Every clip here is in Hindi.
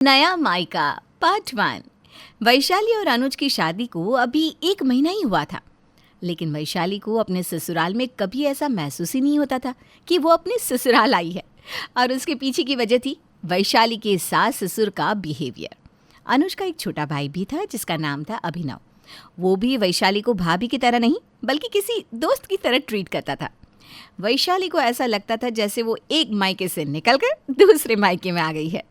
नया मायका पार्ट 1। वैशाली और अनुज की शादी को अभी 1 महीना ही हुआ था, लेकिन वैशाली को अपने ससुराल में कभी ऐसा महसूस ही नहीं होता था कि वो अपने ससुराल आई है। और उसके पीछे की वजह थी वैशाली के सास ससुर का बिहेवियर। अनुज का एक छोटा भाई भी था जिसका नाम था अभिनव। वो भी वैशाली को भाभी की तरह नहीं बल्कि किसी दोस्त की तरह ट्रीट करता था। वैशाली को ऐसा लगता था जैसे वो एक मायके से निकलकर दूसरे मायके में आ गई है।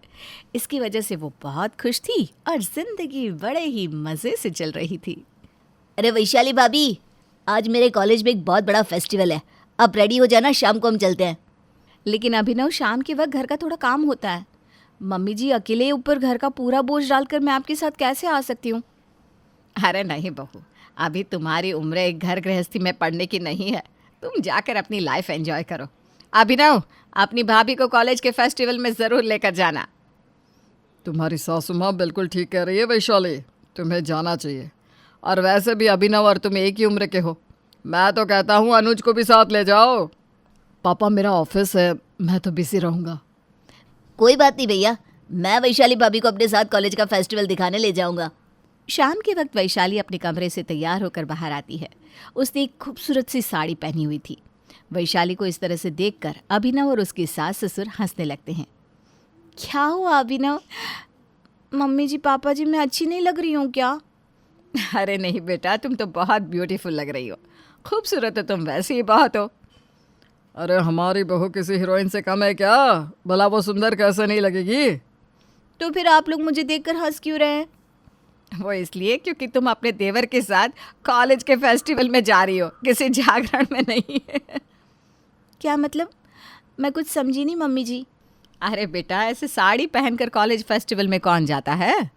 इसकी वजह से वो बहुत खुश थी और जिंदगी बड़े ही मजे से चल रही थी। अरे वैशाली भाभी, आज मेरे कॉलेज में एक बहुत बड़ा फेस्टिवल है। अब रेडी हो जाना, शाम को हम चलते हैं। लेकिन अभिनव, शाम के वक्त घर का थोड़ा काम होता है। मम्मी जी, अकेले ऊपर घर का पूरा बोझ डालकर मैं आपके साथ कैसे आ सकती हूँ? अरे नहीं बहू, अभी तुम्हारी उम्र एक घर गृहस्थी में पड़ने की नहीं है। तुम जाकर अपनी लाइफ एंजॉय करो। अभिनव, अपनी भाभी को कॉलेज के फेस्टिवल में ज़रूर लेकर जाना। तुम्हारी सासू माँ बिल्कुल ठीक कह रही है वैशाली, तुम्हें जाना चाहिए। और वैसे भी अभिनव और तुम एक ही उम्र के हो। मैं तो कहता हूँ अनुज को भी साथ ले जाओ। पापा, मेरा ऑफिस है, मैं तो बिजी रहूँगा। कोई बात नहीं भैया, मैं वैशाली भाभी को अपने साथ कॉलेज का फेस्टिवल दिखाने ले जाऊंगा। शाम के वक्त वैशाली अपने कमरे से तैयार होकर बाहर आती है। उसने एक खूबसूरत सी साड़ी पहनी हुई थी। वैशाली को इस तरह से देखकर अभिनव और उसकी सास ससुर हंसने लगते हैं। क्या हुआ अभिनव? मम्मी जी, पापा जी, मैं अच्छी नहीं लग रही हूँ क्या? अरे नहीं बेटा, तुम तो बहुत ब्यूटीफुल लग रही हो। खूबसूरत तो तुम वैसे ही बहुत हो। अरे हमारी बहू किसी हीरोइन से कम है क्या? भला वो सुंदर कैसे नहीं लगेगी? तो फिर आप लोग मुझे देखकर हंस क्यों रहे हैं? वो इसलिए क्योंकि तुम अपने देवर के साथ कॉलेज के फेस्टिवल में जा रही हो, किसी जागरण में नहीं। क्या मतलब? मैं कुछ समझी नहीं मम्मी जी। अरे बेटा, ऐसे साड़ी पहनकर कॉलेज फेस्टिवल में कौन जाता है?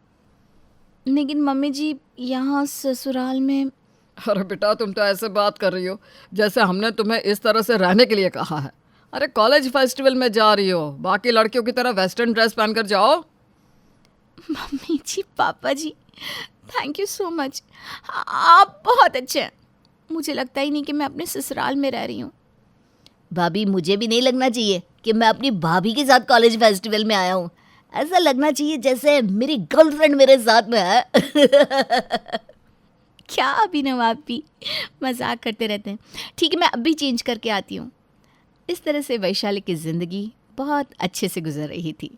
लेकिन मम्मी जी, यहाँ ससुराल में। अरे बेटा, तुम तो ऐसे बात कर रही हो जैसे हमने तुम्हें इस तरह से रहने के लिए कहा है। अरे कॉलेज फेस्टिवल में जा रही हो, बाकी लड़कियों की तरह वेस्टर्न ड्रेस पहनकर जाओ। मम्मी जी, पापा जी, थैंक यू सो मच। आप बहुत अच्छे हैं। मुझे लगता ही नहीं कि मैं अपने ससुराल में रह रही हूँ। भाभी, मुझे भी नहीं लगना चाहिए कि मैं अपनी भाभी के साथ कॉलेज फेस्टिवल में आया हूँ। ऐसा लगना चाहिए जैसे मेरी गर्लफ्रेंड मेरे साथ में है। क्या अभिनव, आप भी मजाक करते रहते हैं। ठीक है, मैं अभी चेंज करके आती हूँ। इस तरह से वैशाली की ज़िंदगी बहुत अच्छे से गुजर रही थी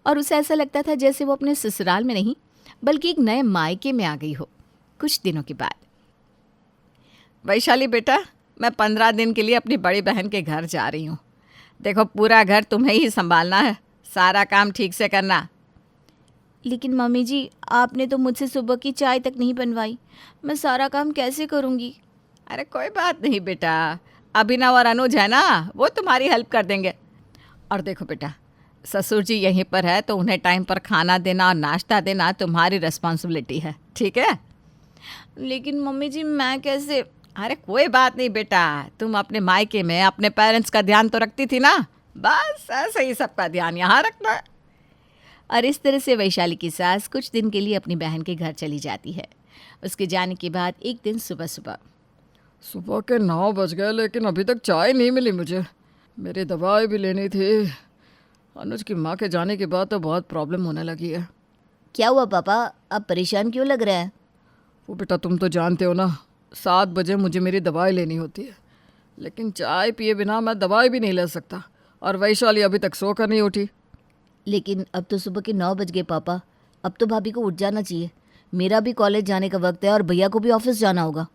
और उसे ऐसा लगता था जैसे वो अपने ससुराल में नहीं बल्कि एक नए मायके में आ गई हो। कुछ दिनों के बाद, वैशाली बेटा, मैं 15 दिन के लिए अपनी बड़ी बहन के घर जा रही हूँ। देखो, पूरा घर तुम्हें ही संभालना है, सारा काम ठीक से करना। लेकिन मम्मी जी, आपने तो मुझसे सुबह की चाय तक नहीं बनवाई, मैं सारा काम कैसे करूँगी? अरे कोई बात नहीं बेटा, अभिनव और अनुज है ना, वो तुम्हारी हेल्प कर देंगे। और देखो बेटा, ससुर जी यहीं पर है तो उन्हें टाइम पर खाना देना और नाश्ता देना तुम्हारी रिस्पॉन्सिबिलिटी है, ठीक है? लेकिन मम्मी जी, मैं कैसे? अरे कोई बात नहीं बेटा, तुम अपने मायके में अपने पेरेंट्स का ध्यान तो रखती थी ना, बस ऐसे ही सबका ध्यान यहाँ रखना है। और इस तरह से वैशाली की सास कुछ दिन के लिए अपनी बहन के घर चली जाती है। उसके जाने के बाद एक दिन सुबह के 9 बज गए लेकिन अभी तक चाय नहीं मिली मुझे। मेरी दवाई भी लेनी थी। अनुज की माँ के जाने के बाद तो बहुत प्रॉब्लम होने लगी है। क्या हुआ पापा, आप परेशान क्यों लग रहे हैं? वो बेटा, तुम तो जानते हो ना, 7 बजे मुझे मेरी दवाई लेनी होती है, लेकिन चाय पिए बिना मैं दवाई भी नहीं ले सकता। और वैशाली अभी तक सोकर नहीं उठी। लेकिन अब तो सुबह के 9 बज गए पापा, अब तो भाभी को उठ जाना चाहिए। मेरा भी कॉलेज जाने का वक्त है और भैया को भी ऑफिस जाना होगा।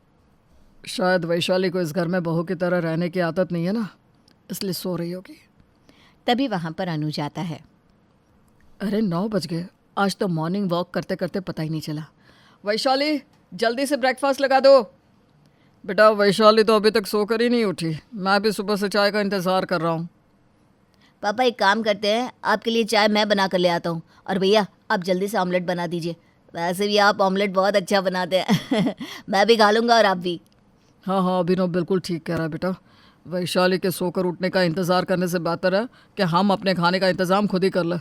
शायद वैशाली को इस घर में बहू की तरह रहने की आदत नहीं है ना, इसलिए सो रही होगी। तभी वहाँ पर अनुज आता है। अरे 9 बज गए, आज तो मॉर्निंग वॉक करते करते पता ही नहीं चला। वैशाली, जल्दी से ब्रेकफास्ट लगा दो। बेटा, वैशाली तो अभी तक सोकर ही नहीं उठी, मैं भी सुबह से चाय का इंतज़ार कर रहा हूँ। पापा, एक काम करते हैं, आपके लिए चाय मैं बना कर ले आता हूँ और भैया आप जल्दी से ऑमलेट बना दीजिए। वैसे भी आप ऑमलेट बहुत अच्छा बनाते हैं। मैं भी खा लूँगा और आप भी। हाँ हाँ, अभिनव बिल्कुल ठीक कह रहा है बेटा। वैशाली के सोकर उठने का इंतज़ार करने से बेहतर है कि हम अपने खाने का इंतज़ाम खुद ही कर लें।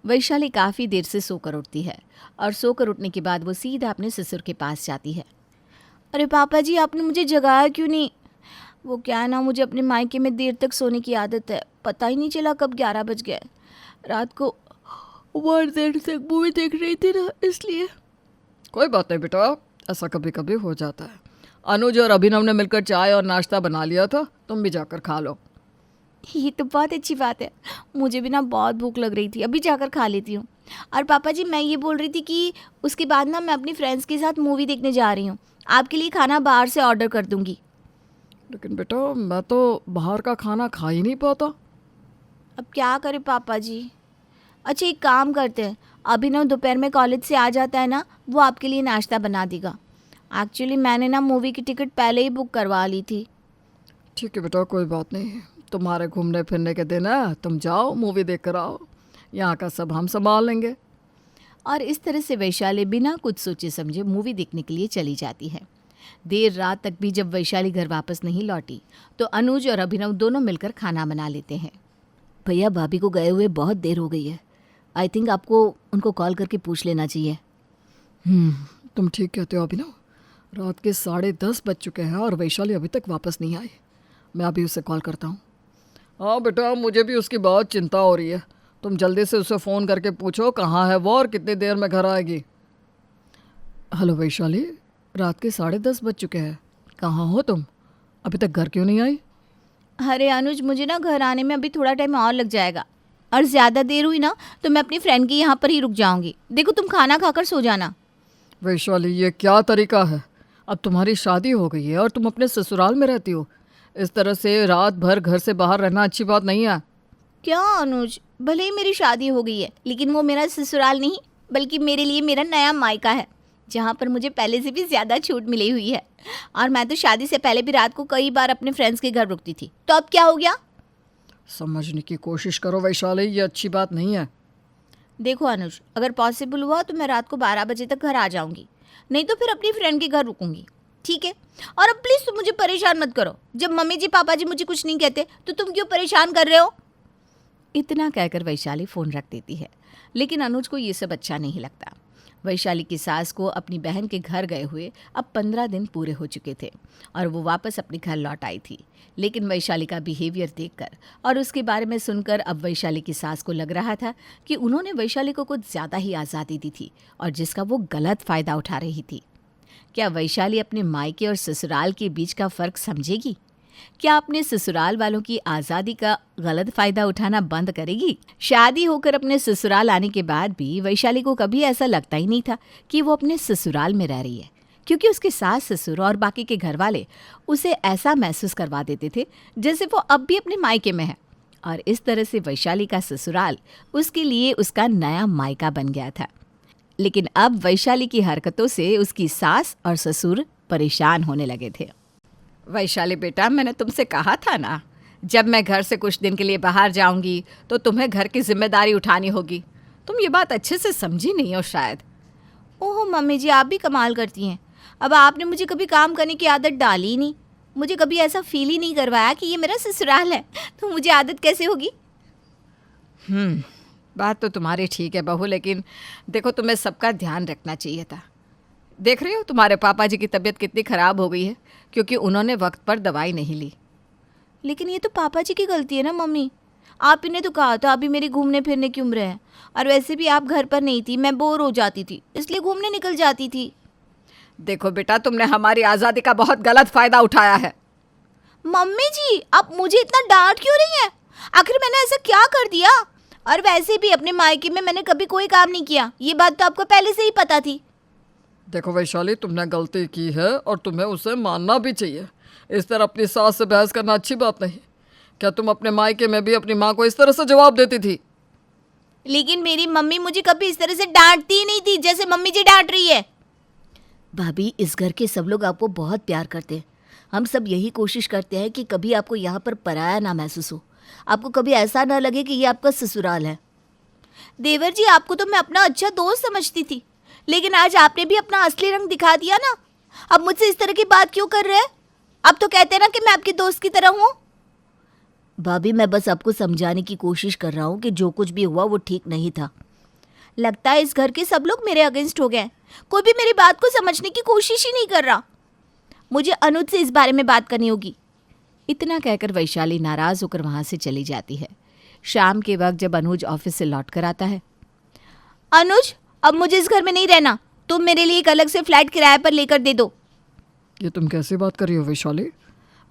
वैशाली काफ़ी देर से सोकर उठती है और सोकर उठने के बाद वो सीधा अपने ससुर के पास जाती है। अरे पापा जी, आपने मुझे जगाया क्यों नहीं? वो क्या है ना, मुझे अपने मायके में देर तक सोने की आदत है, पता ही नहीं चला कब 11 बज गए। रात को बहुत देर तक मूवी देख रही थी ना, इसलिए। कोई बात नहीं बेटा, ऐसा कभी कभी हो जाता है। अनुज और अभिनव ने मिलकर चाय और नाश्ता बना लिया था, तुम भी जाकर खा लो। ये तो बहुत अच्छी बात है, मुझे भी ना बहुत भूख लग रही थी, अभी जाकर खा लेती हूँ। और पापा जी, मैं ये बोल रही थी कि उसके बाद ना मैं अपनी फ्रेंड्स के साथ मूवी देखने जा रही हूँ, आपके लिए खाना बाहर से ऑर्डर कर दूँगी। लेकिन बेटा मैं तो बाहर का खाना खा ही नहीं पाता। अब क्या करें पापा जी। अच्छा एक काम करते हैं, अभिनव दोपहर में कॉलेज से आ जाता है ना, वो आपके लिए नाश्ता बना देगा। एक्चुअली मैंने ना मूवी की टिकट पहले ही बुक करवा ली थी। ठीक है बेटा, कोई बात नहीं, तुम्हारे घूमने फिरने के दिन है, तुम जाओ मूवी देख कर आओ, यहाँ का सब हम संभाल लेंगे। और इस तरह से वैशाली बिना कुछ सोचे समझे मूवी देखने के लिए चली जाती है। देर रात तक भी जब वैशाली घर वापस नहीं लौटी तो अनुज और अभिनव दोनों मिलकर खाना बना लेते हैं। भैया भाभी को गए हुए बहुत देर हो गई है, आई थिंक आपको उनको कॉल करके पूछ लेना चाहिए। तुम ठीक कहते हो अभिनव, रात के 10:30 बज चुके हैं और वैशाली अभी तक वापस नहीं आई। मैं अभी उसे कॉल करता हूँ। हाँ बेटा, मुझे भी उसकी बहुत चिंता हो रही है, तुम जल्दी से उसे फ़ोन करके पूछो कहाँ है वो और कितनी देर में घर आएगी। हेलो वैशाली, रात के 10:30 बज चुके हैं, कहाँ हो तुम, अभी तक घर क्यों नहीं आई? अरे अनुज, मुझे ना घर आने में अभी थोड़ा टाइम और लग जाएगा, और ज़्यादा देर हुई ना तो मैं अपनी फ्रेंड के यहाँ पर ही रुक जाऊँगी। देखो तुम खाना खाकर सो जाना। वैशाली ये क्या तरीका है, अब तुम्हारी शादी हो गई है और तुम अपने ससुराल में रहती हो, इस तरह से रात भर घर से बाहर रहना अच्छी बात नहीं है। क्या अनुज, भले ही मेरी शादी हो गई है लेकिन वो मेरा ससुराल नहीं बल्कि मेरे लिए मेरा नया मायका है, जहाँ पर मुझे पहले से भी ज़्यादा छूट मिली हुई है। और मैं तो शादी से पहले भी रात को कई बार अपने फ्रेंड्स के घर रुकती थी, तो अब क्या हो गया? समझने की कोशिश करो वैशाली, ये अच्छी बात नहीं है। देखो अनुज, अगर पॉसिबल हुआ तो मैं रात को 12 बजे तक घर आ जाऊंगी, नहीं तो फिर अपनी फ्रेंड के घर रुकूंगी, ठीक है? और अब प्लीज़ तुम मुझे परेशान मत करो, जब मम्मी जी पापा जी मुझे कुछ नहीं कहते तो तुम क्यों परेशान कर रहे हो? इतना कहकर वैशाली फ़ोन रख देती है, लेकिन अनुज को ये सब अच्छा नहीं लगता। वैशाली की सास को अपनी बहन के घर गए हुए अब 15 दिन पूरे हो चुके थे और वो वापस अपने घर लौट आई थी। लेकिन वैशाली का बिहेवियर देखकर और उसके बारे में सुनकर अब वैशाली की सास को लग रहा था कि उन्होंने वैशाली को कुछ ज़्यादा ही आज़ादी दी थी और जिसका वो गलत फ़ायदा उठा रही थी। क्या वैशाली अपने मायके और ससुराल के बीच का फ़र्क समझेगी? क्या अपने ससुराल वालों की आज़ादी का गलत फ़ायदा उठाना बंद करेगी? शादी होकर अपने ससुराल आने के बाद भी वैशाली को कभी ऐसा लगता ही नहीं था कि वो अपने ससुराल में रह रही है, क्योंकि उसके सास ससुर और बाकी के घर वाले उसे ऐसा महसूस करवा देते थे जैसे वो अब भी अपने मायके में है। और इस तरह से वैशाली का ससुराल उसके लिए उसका नया मायका बन गया था। लेकिन अब वैशाली की हरकतों से उसकी सास और ससुर परेशान होने लगे थे। वैशाली बेटा, मैंने तुमसे कहा था ना, जब मैं घर से कुछ दिन के लिए बाहर जाऊंगी तो तुम्हें घर की जिम्मेदारी उठानी होगी। तुम ये बात अच्छे से समझी नहीं हो शायद। ओहो मम्मी जी, आप भी कमाल करती हैं। अब आपने मुझे कभी काम करने की आदत डाली ही नहीं, मुझे कभी ऐसा फील ही नहीं करवाया कि ये मेरा ससुराल है, तो मुझे आदत कैसे होगी? बात तो तुम्हारी ठीक है बहू, लेकिन देखो तुम्हें सबका ध्यान रखना चाहिए था। देख रही हो तुम्हारे पापा जी की तबीयत कितनी ख़राब हो गई है क्योंकि उन्होंने वक्त पर दवाई नहीं ली। लेकिन ये तो पापा जी की गलती है ना मम्मी, आप ही ने तो कहा था अभी मेरी घूमने फिरने की उम्र है, और वैसे भी आप घर पर नहीं थी, मैं बोर हो जाती थी इसलिए घूमने निकल जाती थी। देखो बेटा, तुमने हमारी आज़ादी का बहुत गलत फ़ायदा उठाया है। मम्मी जी, आप मुझे इतना डांट क्यों रही हैं? आखिर मैंने ऐसा क्या कर दिया? और वैसे भी अपने मायके में मैंने कभी कोई काम नहीं किया, ये बात तो आपको पहले से ही पता थी। देखो वैशाली, तुमने गलती की है और तुम्हें उसे मानना भी चाहिए। इस तरह अपनी सास से बहस करना अच्छी बात नहीं। क्या तुम अपने मायके में भी अपनी माँ को इस तरह से जवाब देती थी? लेकिन मेरी मम्मी मुझे कभी इस तरह से डांटती ही नहीं थी जैसे मम्मी जी डांट रही है। भाभी, इस घर के सब लोग आपको बहुत प्यार करते हैं। हम सब यही कोशिश करते हैं कि कभी आपको यहाँ पर पराया ना महसूस हो, आपको कभी ऐसा ना लगे कि ये आपका ससुराल है। देवर जी, आपको तो मैं अपना अच्छा दोस्त समझती थी, लेकिन आज आपने भी अपना असली रंग दिखा दिया ना। अब मुझसे इस तरह की बात क्यों कर रहे हैं? अब तो कहते हैं ना कि मैं आपकी दोस्त की तरह हूँ। भाभी, मैं बस आपको समझाने की कोशिश कर रहा हूँ कि जो कुछ भी हुआ वो ठीक नहीं था। लगता है इस घर के सब लोग मेरे अगेंस्ट हो गए, कोई भी मेरी बात को समझने की कोशिश ही नहीं कर रहा। मुझे अनुज से इस बारे में बात करनी होगी। इतना कहकर वैशाली नाराज़ होकर वहाँ से चली जाती है। शाम के वक्त जब अनुज ऑफिस से लौट कर आता है अनुज, अब मुझे इस घर में नहीं रहना, तुम मेरे लिए एक अलग से फ्लैट किराए पर लेकर दे दो। ये तुम कैसी बात कर रही हो वैशाली?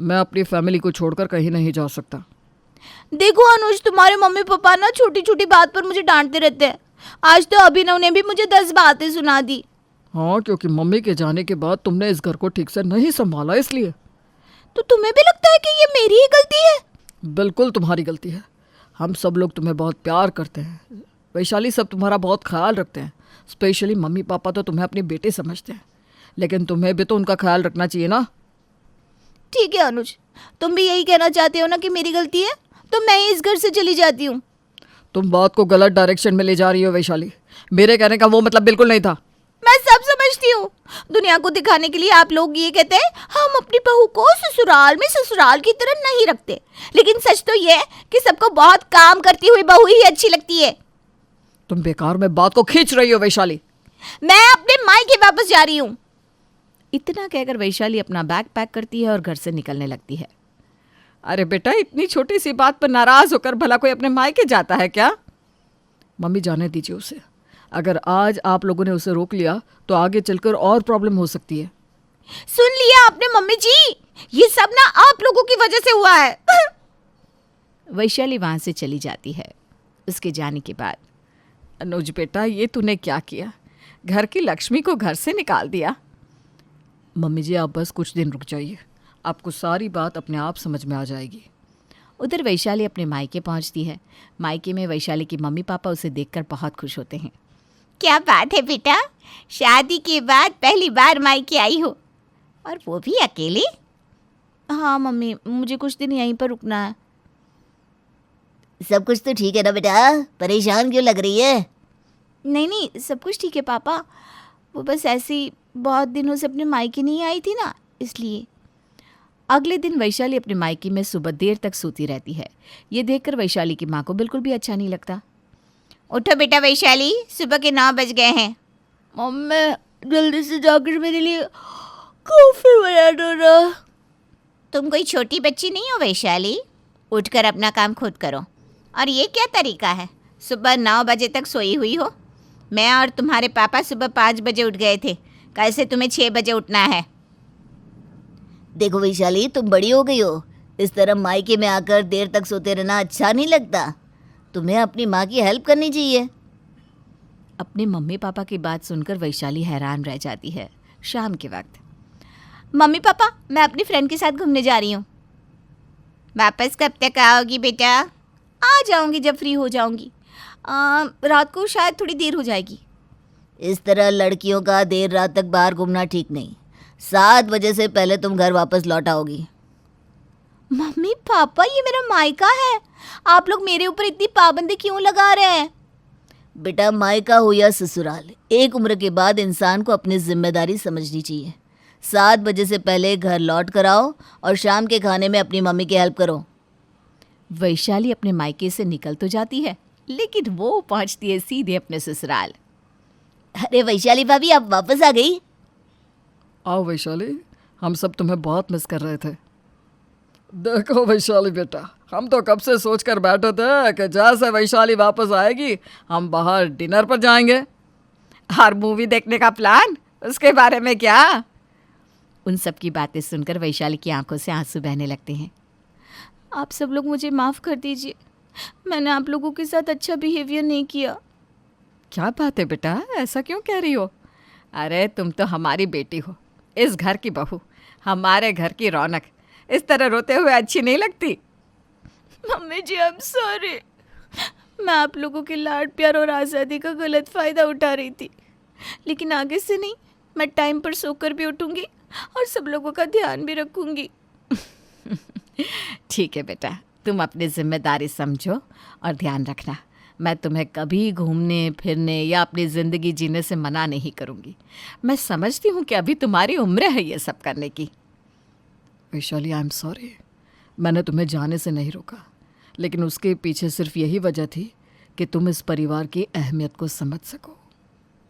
मैं अपनी फैमिली को छोड़कर कहीं नहीं जा सकता। देखो अनुज, तुम्हारे मम्मी पापा ना छोटी छोटी बात पर मुझे डांटते रहते हैं। आज तो अभिनव ने भी मुझे 10 बातें सुना दी। हाँ, क्योंकि मम्मी के जाने के बाद तुमने इस घर को ठीक से नहीं संभाला, इसलिए। तो तुम्हें भी लगता है कि ये मेरी ही गलती है? बिल्कुल तुम्हारी गलती है। हम सब लोग तुम्हें बहुत प्यार करते हैं वैशाली, सब तुम्हारा बहुत ख्याल रखते हैं। स्पेशली मम्मी पापा तो तुम्हें अपनी बेटी समझते हैं, लेकिन तुम्हें भी तो उनका ख्याल रखना चाहिए ना। ठीक है अनुज, तुम भी यही कहना चाहते हो ना कि मेरी गलती है, तो मैं ही इस घर से चली जाती हूँ। तुम बात को गलत डायरेक्शन में ले जा रही हो वैशाली। मेरे कहने का वो मतलब बिल्कुल नहीं था। मैं सब समझती हूँ। दुनिया को दिखाने के लिए आप लोग ये कहते हैं हम अपनी बहू को ससुराल में ससुराल की तरह नहीं रखते, लेकिन सच तो ये है कि सबको बहुत काम करती हुई बहू ही अच्छी लगती है। तुम बेकार में बात को खींच रही हो वैशाली। मैं अपने मायके वापस जा रही हूँ। इतना कहकर वैशाली अपना बैग पैक करती है और घर से निकलने लगती है। अरे बेटा, इतनी छोटी सी बात पर नाराज होकर भला कोई अपने मायके जाता है क्या? मम्मी, जाने दीजिए उसे। अगर आज आप लोगों ने उसे रोक लिया तो आगे चलकर और प्रॉब्लम हो सकती है। सुन लिया आपने मम्मी जी, ये सब ना आप लोगों की वजह से हुआ है। वैशाली वहाँ से चली जाती है। उसके जाने के बाद, अनुज बेटा, ये तूने क्या किया? घर की लक्ष्मी को घर से निकाल दिया। मम्मी जी, आप बस कुछ दिन रुक जाइए, आपको सारी बात अपने आप समझ में आ जाएगी। उधर वैशाली अपने मायके पहुंचती है। मायके में वैशाली की मम्मी पापा उसे देखकर बहुत खुश होते हैं। क्या बात है बेटा, शादी के बाद पहली बार मायके आई हो, और वो भी अकेले? हाँ मम्मी, मुझे कुछ दिन यहीं पर रुकना है। सब कुछ तो ठीक है ना बेटा, परेशान क्यों लग रही है? नहीं नहीं, सब कुछ ठीक है पापा। वो बस ऐसे ही बहुत दिनों से अपने मायके नहीं आई थी ना, इसलिए। अगले दिन वैशाली अपने मायके में सुबह देर तक सोती रहती है। ये देखकर वैशाली की माँ को बिल्कुल भी अच्छा नहीं लगता। उठो बेटा वैशाली, सुबह के 9 बज गए हैं। मम्मी, जल्दी से जाकर मेरे लिए कॉफी बना दो ना। तुम कोई छोटी बच्ची नहीं हो वैशाली, उठकर अपना काम खुद करो। और ये क्या तरीका है, सुबह 9 बजे तक सोई हुई हो? मैं और तुम्हारे पापा सुबह 5 बजे उठ गए थे, कैसे तुम्हें 6 बजे उठना है? देखो वैशाली, तुम बड़ी हो गई हो, इस तरह मायके में आकर देर तक सोते रहना अच्छा नहीं लगता। तुम्हें अपनी माँ की हेल्प करनी चाहिए। अपने मम्मी पापा की बात सुनकर वैशाली हैरान रह जाती है। शाम के वक्त, मम्मी पापा, मैं अपनी फ्रेंड के साथ घूमने जा रही हूँ। वापस कब तक आओगी बेटा? आ जाऊंगी जब फ्री हो जाऊंगी। रात को शायद थोड़ी देर हो जाएगी। इस तरह लड़कियों का देर रात तक बाहर घूमना ठीक नहीं। 7 बजे से पहले तुम घर वापस लौट आओगी। मम्मी पापा, ये मेरा मायका है, आप लोग मेरे ऊपर इतनी पाबंदी क्यों लगा रहे हैं? बेटा, मायका हो या ससुराल, एक उम्र के बाद इंसान को अपनी जिम्मेदारी समझनी चाहिए। 7 बजे से पहले घर लौट कर आओ और शाम के खाने में अपनी मम्मी की हेल्प करो। वैशाली अपने मायके से निकल तो जाती है, लेकिन वो पहुंचती है सीधे अपने ससुराल। अरे वैशाली भाभी, आप वापस आ गई? आओ वैशाली, हम सब तुम्हें बहुत मिस कर रहे थे। देखो वैशाली बेटा, हम तो कब से सोच कर बैठे थे कि जैसे वैशाली वापस आएगी हम बाहर डिनर पर जाएंगे। और मूवी देखने का प्लान, उसके बारे में क्या? उन सब की बातें सुनकर वैशाली की आंखों से आंसू बहने लगते हैं। आप सब लोग मुझे माफ़ कर दीजिए, मैंने आप लोगों के साथ अच्छा बिहेवियर नहीं किया। क्या बात है बेटा, ऐसा क्यों कह रही हो? अरे तुम तो हमारी बेटी हो, इस घर की बहू, हमारे घर की रौनक। इस तरह रोते हुए अच्छी नहीं लगती। Mummy ji, I am sorry, मैं आप लोगों के लाड प्यार और आज़ादी का गलत फ़ायदा उठा रही थी, लेकिन आगे से नहीं, मैं टाइम पर सोकर भी उठूंगी और सब लोगों का ध्यान भी रखूंगी। ठीक है बेटा, तुम अपनी जिम्मेदारी समझो और ध्यान रखना। मैं तुम्हें कभी घूमने फिरने या अपनी ज़िंदगी जीने से मना नहीं करूँगी। मैं समझती हूँ कि अभी तुम्हारी उम्र है ये सब करने की। वैशाली, आई एम सॉरी, मैंने तुम्हें जाने से नहीं रोका, लेकिन उसके पीछे सिर्फ यही वजह थी कि तुम इस परिवार की अहमियत को समझ सको।